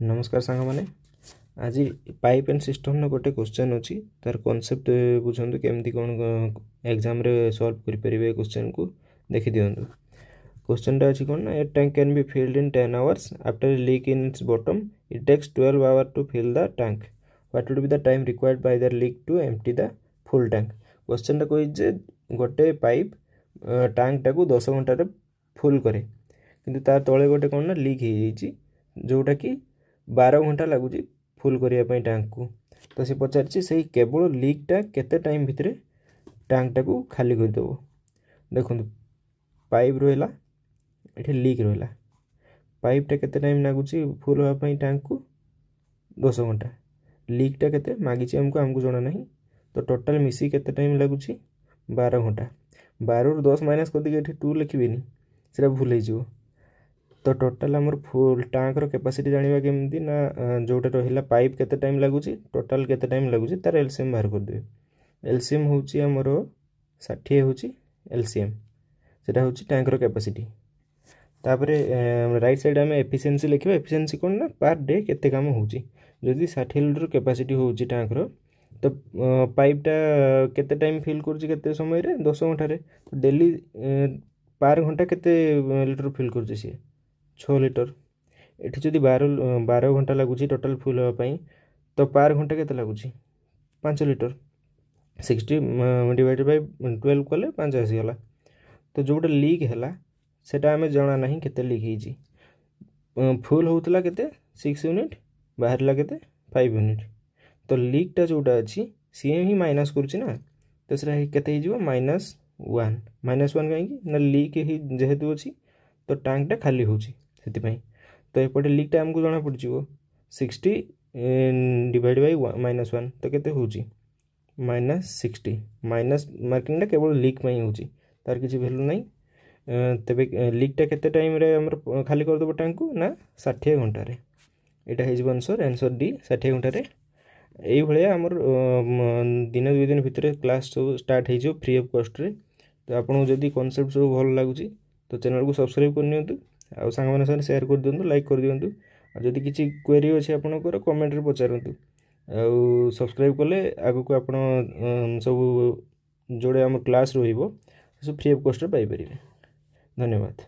नमस्कार सांग माने आज पाइप एंड सिस्टम गोटे क्वेश्चन अच्छी तार कॉन्सेप्ट बुझे केमती कौन एग्जाम रे सॉल्व कर पारे क्वेश्चन को देखि दियंतु। क्वेश्चन अच्छी कौन ना a tank can be filled in 10 hours after leak in its bottom it takes 12 hour to fill the tank what would be the time required by the leak to empty the full tank. Question टा कहि जे गोटे pipe tank टाकू 10 घंटा रे full करे किंतु तार तले गोटे कौन ना लीक हो जाइए जोटा कि 12 घंटा लगुच फुल करने टैंक को। तो सी पचार से केवल लीकटा केते टाइम भितर टैंक टाकू खाली करदेव। देखो पाइप रहा ये लीक रहा पाइपटा केते टाइम लगुच फुल होगापी टैंक को 10 घंटा लीकटा केते मागिची हमको जना ना। तो टोटाल मिसी केते टाइम लगुच 12 घंटा 12 रु 10 माइनस कर दी 2 लिखिनी से भूल हो। तो टोटाल आमर फुल टैंकर कैपेसिटी जानिबा केमती ना जोटा रहिला पाइप केते टाइम लगुच टोटाल केते टाइम लगुच तार एलसीएम बाहर कर देबे। एलसीएम होची हमर 60 होची एलसीएम सेटा होची टैंकर कैपेसिटी। तापरे राइट साइड आम एफिशिएंसी लिखिबा एफिशिएंसी कोन ना पर डे केते काम होची जदि 60 लीटर कैपेसिटी होची टैंकर तो पाइपटा केते टाइम फिल करची केते समय रे 10 घंटा रे तो डेली पर घंटा केते लीटर फिल करची सी 6 लीटर एठी जदि 12 घंटा लगुच टोटाल फुल होगापी तो पर घंटा केते लगुच 5 लीटर 60 डिवाइडेड बाय 12 कले 5 आसीगला। तो जोटा लीक है सेटा आमे जना नहीं केते लीक होइची फुल होतला केते 6 यूनिट बाहरला केते 5 यूनिट। तो लीकटा जोटा अच्छी सी ही माइनस करुच्ची ना तो से केते हो -1 कहीं ना लीक ही जेहेतु अच्छी तो टैंकटा खाली होची से। तो एपटे लीकटा आमको जना पड़ी 60 डिवाइड बाय -1 तो केते होची -60 माइनस मार्किंगटा केवल लीक में होची तार किसी वैल्यू नहीं। तेबे लीकटा केते टाइम रे हमर खाली कर देबो टैंक को ना 60 घंटा रे एटा हे आंसर डी 60 घंटा रे। यही भाया आमर दिन 2 दिन भितर क्लास सब स्टार्ट हो फ्री ऑफ कॉस्ट रे। तो आपको जदि कॉन्सेप्ट सब भल लगुच तो चैनल को सब्सक्राइब करनी आउ सांग मान साथ शेयर कर दिंतु लाइक कर दिंतु जदि किसी क्वेरी अच्छे आपंकर कमेंट रे पचारतु आउ सब्सक्राइब कले आगु को आपण सब जोड़े आम क्लास रहिबो सब फ्री ऑफ कॉस्ट रे पाई परिबे। धन्यवाद।